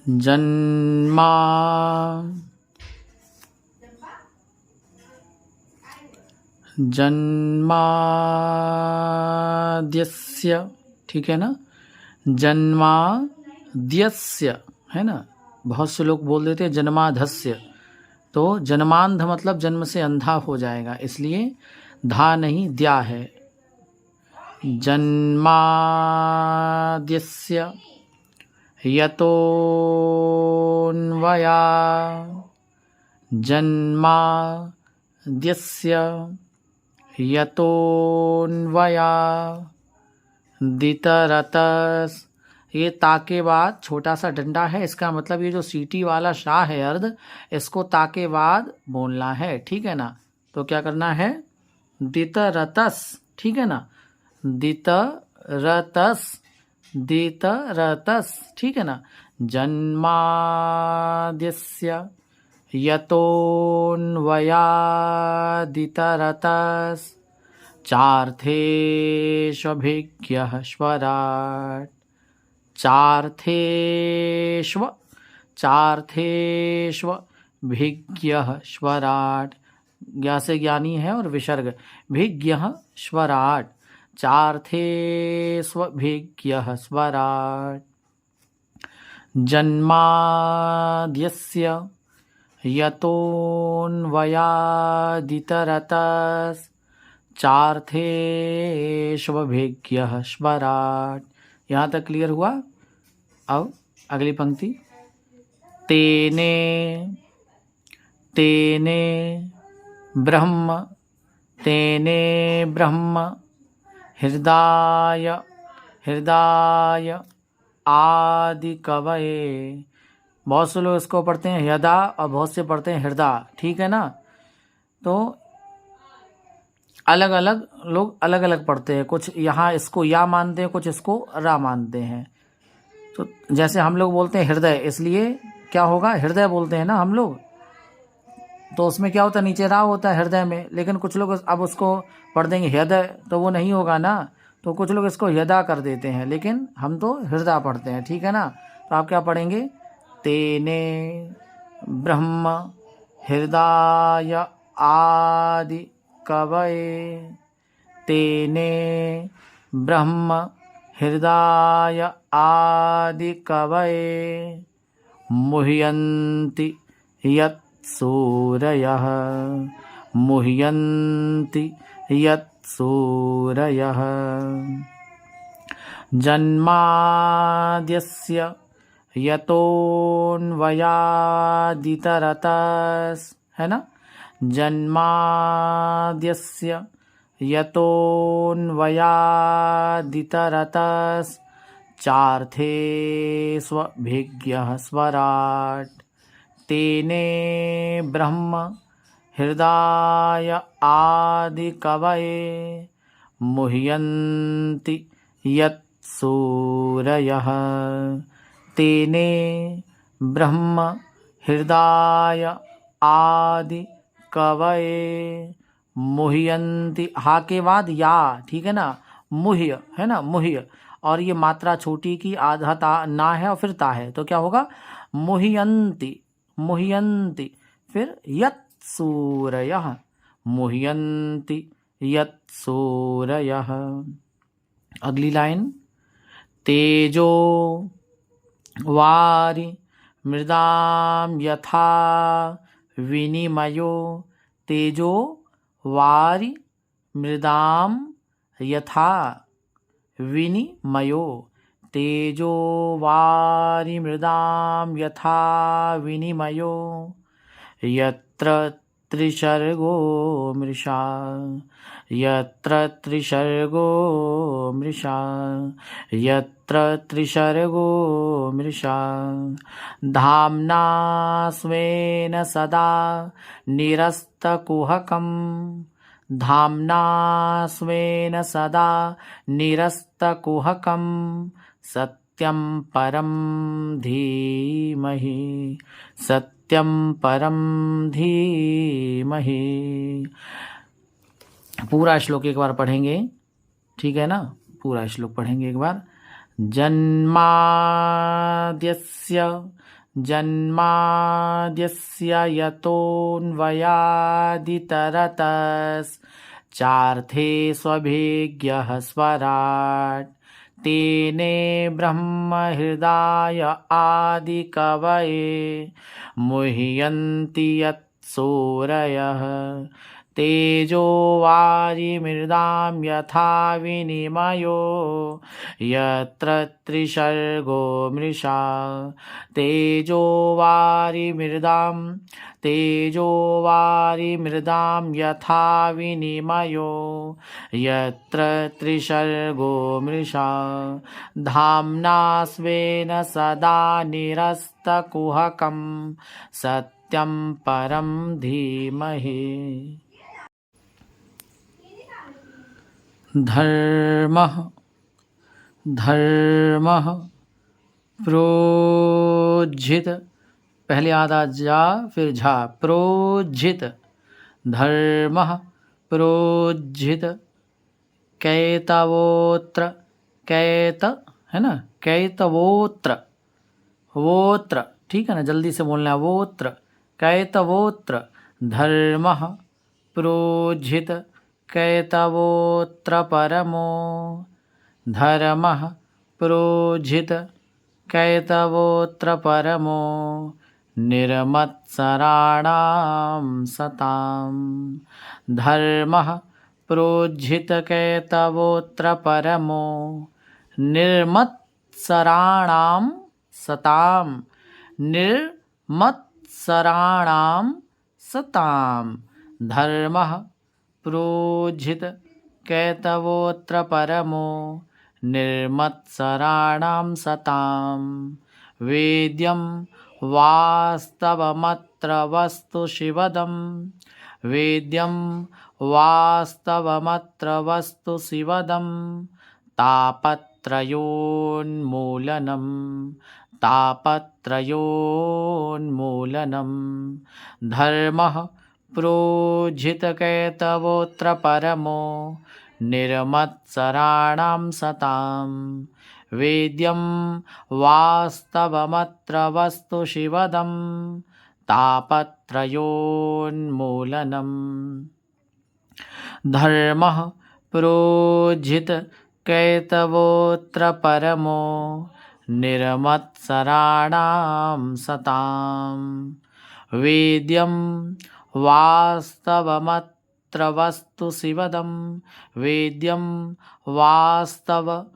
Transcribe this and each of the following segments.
जन्मा जन्माद्यस्य, ठीक है ना, जन्माद्यस्य है ना। बहुत से लोग बोल देते हैं जन्माधस्य, तो जन्मांध मतलब जन्म से अंधा हो जाएगा, इसलिए धा नहीं द्या है। जन्माद्यस्य यतोऽन्वया जन्माद्यस्य यतोऽन्वया दितरतस्। ये ता के बाद छोटा सा डंडा है, इसका मतलब ये जो सीटी वाला शाह है अर्ध, इसको ता के बाद बोलना है, ठीक है ना। तो क्या करना है, दितरतस, ठीक है ना, दितरतस, दितरतस, ठीक है ना। जन्माद्यस्य यतोऽन्वयादितरतस् चार्थेष्वभिज्ञः स्वराट्। चार्थेष्व, चार्थेष्वभिज्ञः स्वराट्, ज्ञा से ज्ञानी है और विसर्ग, भिज्ञः स्वराट्, चार्थेष्वभिज्ञः स्वराट्। जन्माद्यस्य यतोऽन्वयादितरतस् चार्थेष्वभिज्ञः स्वराट्। यहाँ तक क्लियर हुआ। अब अगली पंक्ति, तेने तेने ब्रह्म, तेने ब्रह्म हृदय हृदय आदि कवये। बहुत से लोग इसको पढ़ते हैं हृदा और बहुत से पढ़ते हैं हृदय, ठीक है ना। तो अलग अलग लोग अलग अलग पढ़ते हैं, कुछ यहाँ इसको या मानते हैं, कुछ इसको रा मानते हैं। तो जैसे हम लोग बोलते हैं हृदय, इसलिए क्या होगा, हृदय बोलते हैं ना हम लोग, तो उसमें क्या होता है, नीचे रा होता है हृदय में। लेकिन कुछ लोग अब उसको पढ़ देंगे हृदय, तो वो नहीं होगा ना, तो कुछ लोग इसको हृदय कर देते हैं, लेकिन हम तो हृदय पढ़ते हैं, ठीक है ना। तो आप क्या पढ़ेंगे, तेने ब्रह्म हृदय आदि कवये, तेने ब्रह्म हृदय आदि कवये मुह्यन्ति यत् सूरयः, मुह्यन्ति यत् सूरयः। जन्माद्यस्य यतोऽन्वयादितरतस्, है ना, जन्माद्यस्य यतोऽन्वयादितरतस् चार्थेष्वभिज्ञः स्वराट्। तेने ब्रह्म हृदय आदि कवये मुह्यन्ति यत् सूरयः। तेने ब्रह्म हृदय आदि कवये मुह्यन्ति, हा के बाद या, ठीक है ना, मुह्य है ना, मुह्य, और ये मात्रा छोटी की, आधा ता ना है और फिर ता है, तो क्या होगा, मुह्यन्ति, मुह्यन्ति, फिर यत् सूरयः, मुह्यन्ति यत् सूरयः। अगली लाइन, तेजो वारि मृदाम यथा विनिमयो, तेजो वारि मृदाम यथा विनिमयो, तेजो वारि मृदाम यथा विनिमयो यत्र त्रिसर्गो मृषा, यत्र त्रिसर्गो मृषा, यत्र त्रिसर्गो मृषा धाम्ना स्वेन सदा निरस्तकुहकम्, धाम्ना स्वेन सदा निरस्तकुहकम् सत्यं परं धीमहि, सत्यं परं धीमहि। पूरा श्लोक एक बार पढ़ेंगे, ठीक है ना, पूरा श्लोक पढ़ेंगे एक बार। जन्माद्यस्य यतोऽन्वयादितरतश्चार्थे स्वभिज्ञः स्वराट् तेने ब्रह्महृदाय आदिकवये मुह्यन्ति यत्सूरयः तेजो वारिमृदां यथा विनिमयो यत्र त्रिसर्गो मृषा तेजो वारिमृदां यथा विनिमयो यत्र त्रिसर्गो मृषा धाम्ना स्वेन सदा निरस्तकुहकं सत्यं परं धीमहि धर्मः प्रोज्झित पहले आधा जा फिर झा प्रोज्झित धर्मः प्रोज्झित कैतवोत्र कैत है ना कैतवोत्र वोत्र ठीक है ना जल्दी से बोलना है वोत्र कैतवोत्र धर्मः प्रोज्झित कैतवोत्र परमो धर्मः प्रोज्झित कैतवोत्र परमो निर्मत्सराणां सतां धर्मः प्रोज्झित कैतवोत्र परमो निर्मत्सराणां सतां निर्मत्सराणां सतां धर्मः प्रोज्झित कैतवोत्र परमो निर्मत्सराणां सतां वेद्यं वास्तवमत्र वस्तु शिवदं वेद्यं वास्तवमत्र वस्तु शिवदं तापत्रयोन्मूलनं धर्मः प्रोज्झित कैतवोत्र परमो निर्मत्सराणां सतां वेद्यं वास्तवमत्र वस्तु शिवदं तापत्रयोन्मूलनं धर्मः प्रोज्झित कैतवोत्र परमो निर्मत्सराणां सतां वेद्यं वास्तवमत्र वस्तु शिवदं वेद्यं वास्तवमत्र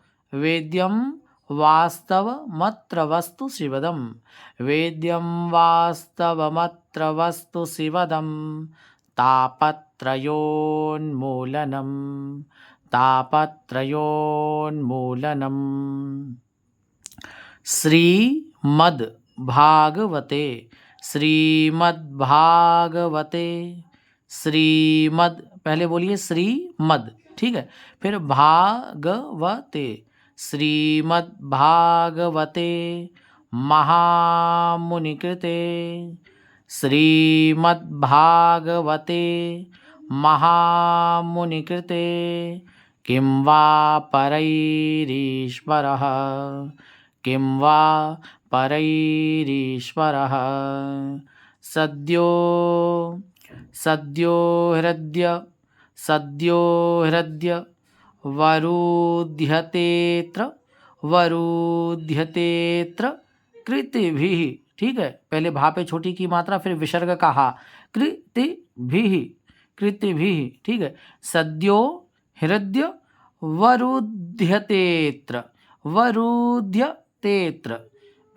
वस्तु शिवदं वेद्यं वास्तवमत्र वस्तु शिवदं तापत्रयोन्मूलनं श्रीमद्भागवते श्रीमद् पहले बोलिए श्रीमद् ठीक है फिर भागवते श्रीमद्भागवते महामुनिकृते श्रीमद्भागवते महामुनिकृते किं वा परैरीश्वरः किं वा परैरीश्वरः सद्यो हृद्य वरुध्यतेऽत्र कृतिभिः ठीक है पहले भा पे छोटी की मात्रा फिर विसर्ग का हा कृतिभिः ठीक है सद्यो हृद्य वरुध्यतेऽत्र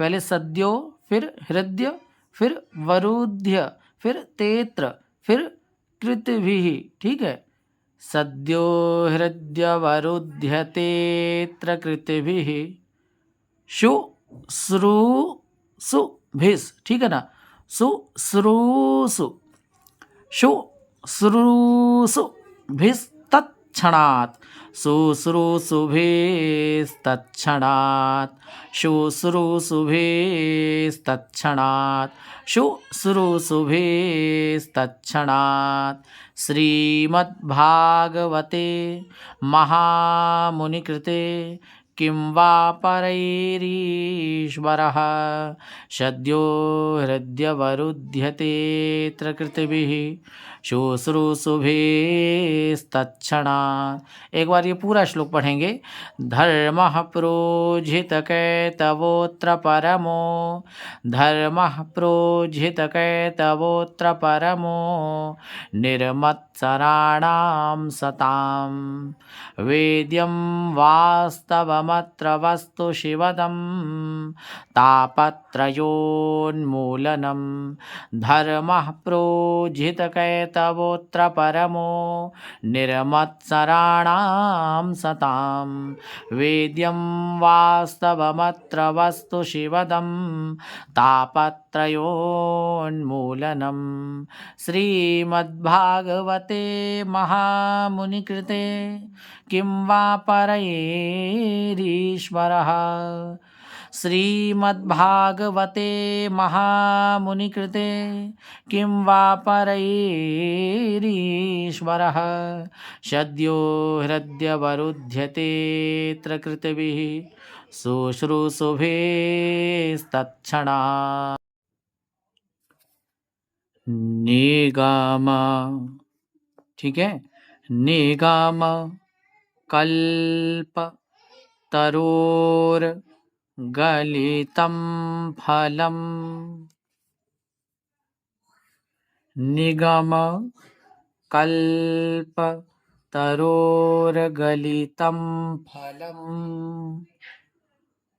पहले सद्यो फिर हृदय फिर वरुध्य फिर तेत्र फिर कृतिभिः ठीक है सद्यो हृदय वरुध्यतेऽत्र कृतिभिः शुश्रूषु भिस ठीक है ना शुश्रूषु भिस्तत्क्षणात् शुश्रूषुभिस्तत्क्षणात् श्रीमद्भागवते महामुनिकृते किं वा परैरीश्वरः सद्यो हृद्यवरुध्यतेऽत्र कृतिभिः शुश्रूषुभिस्तत्क्षणात्। एक बार ये पूरा श्लोक पढ़ेंगे। धर्मः प्रोज्झितकैतवोऽत्र परमो, धर्मः प्रोज्झितकैतवोऽत्र परमो निर्मत्सराणां सताम्। वेद्यं वास्तवमत्र वस्तु शिवदं तापत्रयोन्मूलनं। धर्मः प्रोज्झितकैतवोऽत्र परमो निर्मत्सराणां सतां। वेद्यं वास्तवमत्र वस्तु शिवदं तापत्रयोन्मूलनं। श्रीमद्भागवते महामुनिकृते किं वा परैरीश्वरः। श्रीमद्भागवते महामुनिकृते किं वा परैरीश्वरः सद्यो हृद्यवरुध्यतेऽत्र कृतिभिः शुश्रूषुभिस्तत्क्षणात्। निगम, ठीक है, निगम कल्प तरोर गलितं फलम्। निगम कल्प तरोर्गलितं फलम्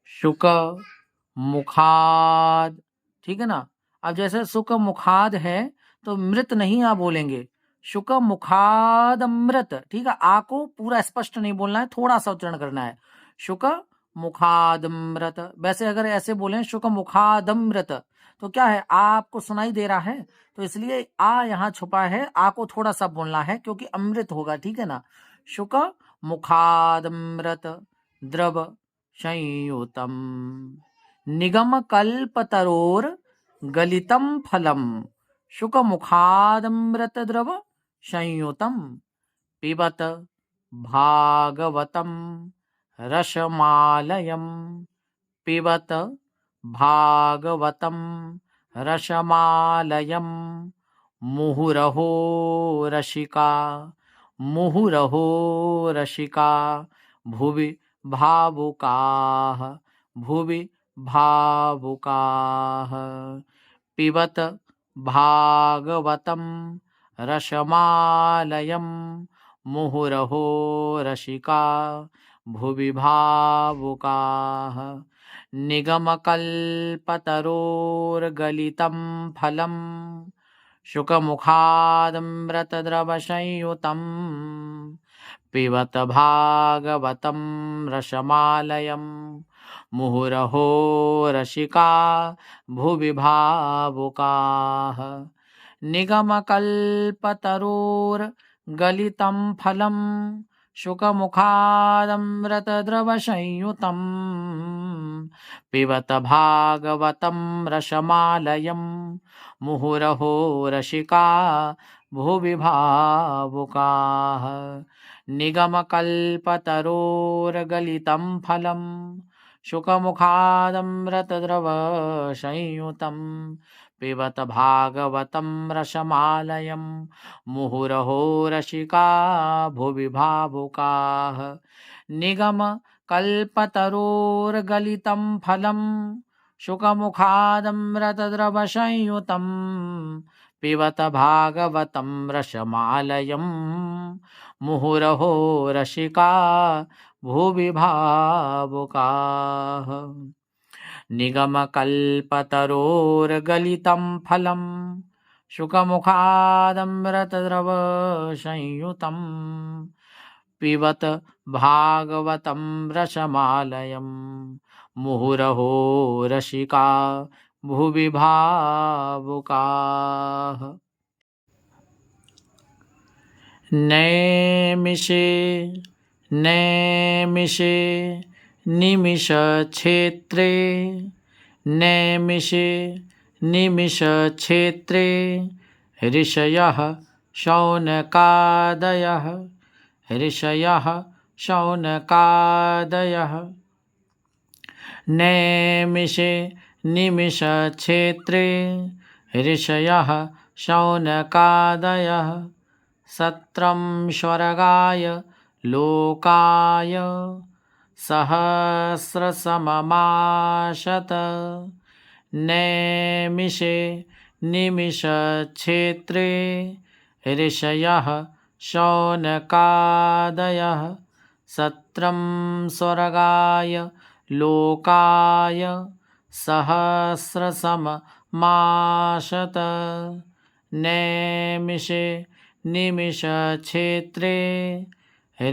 शुक मुखाद। ठीक है ना। अब जैसे सुक मुखाद है तो मृत नहीं आप बोलेंगे, शुक मुखाद अमृत। ठीक है, आ को पूरा स्पष्ट नहीं बोलना है, थोड़ा सा उच्चारण करना है, शुक मुखादमृत। वैसे अगर ऐसे बोले शुक मुखादमृत तो क्या है, आ आपको सुनाई दे रहा है, तो इसलिए आ यहाँ छुपा है, आ को थोड़ा सा बोलना है क्योंकि अमृत होगा। ठीक है ना। शुक मुखादमृत द्रव संयुतम निगम कल्पतरोर गलितम फलम शुक मुखादमृत द्रव संयुतम पिबत भागवतम रसमालयम। पिबत भागवतम रसमालयम मुहुरहो रसिका। मुहुरहो रसिका भुवि भावुकाः। भुवि भावुकाः पिबत भागवतं रसमालयं मुहुरहो रसिका भुवि भावुकाः। निगमकल्पतरोर्गलितं फलं शुकमुखादमृतद्रवसंयुतं पिबत भागवतं रसमालयं मुहुरहो रसिका भुवि भावुकाः। निगमकल्पतरोर्गलितं फलं शुकमुखादमृतद्रवसंयुतं पिबत भागवतं रसमालयं मुहुरहो रसिका भुवि भावुकाः। निगमकल्पतरोर्गलितं फलं शुकमुखादमृतद्रवसंयुतं पिबत भागवतं रसमालयं मुहुरहो रसिका भुवि भावुकाः। निगमकल्पतरोर्गलितं फलं शुकमुखादमृतद्रवसंयुतं पिबत भागवतं रसमालयं मुहुरहो रसिका भुवि भावुकाः। निगमकल्पतरोर्गलितं फलं शुकमुखादमृतद्रवसंयुतं पिबत भागवतं रसमालयं मुहुरहो रसिका भुवि भावुकाः। नैमिषे नैमिषे निमिषक्षेत्रे नैमिषे निमिषक्षेत्रे ऋषयः शौनकादयः ऋषयः शौनकादयः नैमिषे निमिषक्षेत्रे ऋषयः शौनकादयः सत्रं स्वर्गाय लोकाय सहस्रसममाशत नैमिषे निमिषक्षेत्रे ऋषयः शौनकादयः सत्रं स्वर्गाय लोकाय सहस्रसममाशत नैमिषे निमिषक्षेत्रे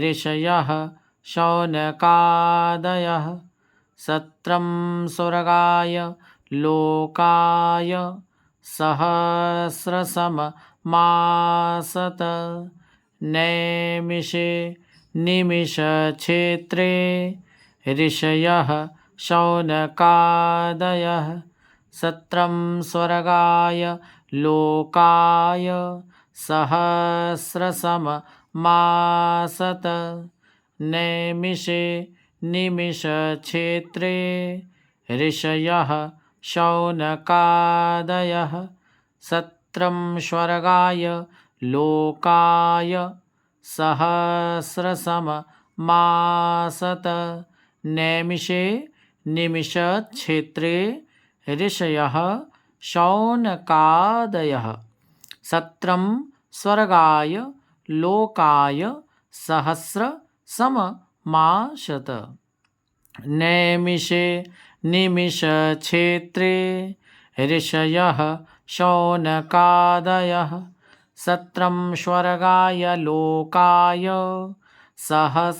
ऋषयः शौनकादयः सत्रं स्वर्गाय लोकाय सहस्रसममासत नैमिषे निमिषक्षेत्रे ऋषयः शौनकादयः सत्रं स्वर्गाय लोकाय सहस्रसममासत नैमिषे निमिषक्षेत्रे ऋषयः शौनकादयः सत्रं स्वर्गाय लोकाय सहस्रसममासत नैमिषे निमिषक्षेत्रे ऋषयः शौनकादयः सत्रं स्वर्गाय लोकाय सहस्रसममाशत नैमिषे निमिषक्षेत्रे ऋषयः शौनकादयः सत्रं स्वर्गाय लोकाय सहस्रसममासत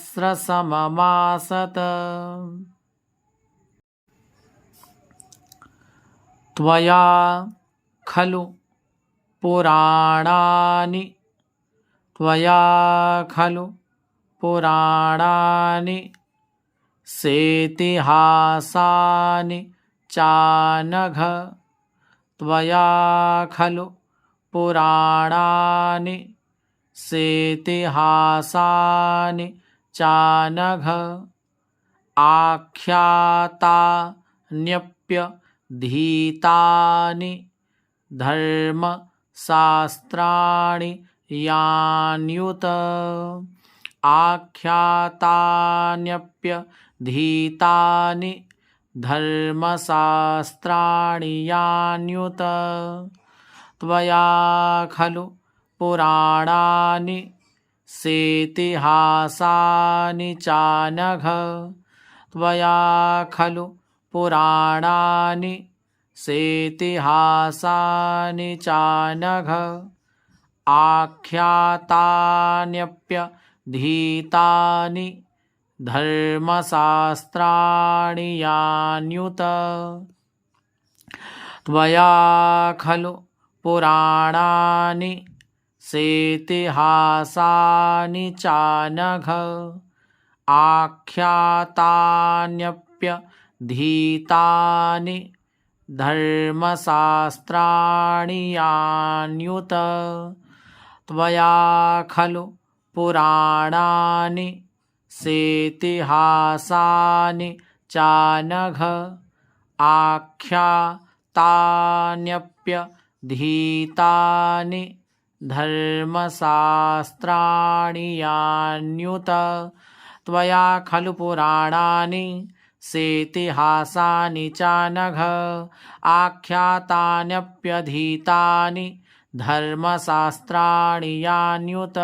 त्वया खलु पुराणानि सेतिहासानि चानघ त्वया खलु पुराणानि सेतिहासानि चानघ आख्यातान्यप्यधीतानि धर्मशास्त्राणि यान्युत आख्यातान्यप्यधीतानि धर्मशास्त्राणि यान्युत त्वया खलु पुराणानि सेतिहासानि चानघ त्वया खलु पुराणानि सेतिहासानि चानघ आख्यातान्यप्यधीतानि धर्मशास्त्राणि यान्युत त्वया खलु पुराणानि सेतिहासानि चानघ आख्यातान्यप्यधीतानि धर्मशास्त्राणि यान्युत त्वया खलु पुराणानि सेतिहासानि चानघ आख्यातान्यप्यधीतानि धर्मशास्त्राणि यान्युत त्वया खलु पुराणानि सेतिहासानि चानघ आख्यातान्यप्यधीतानि धर्मशास्त्राणि यान्युत।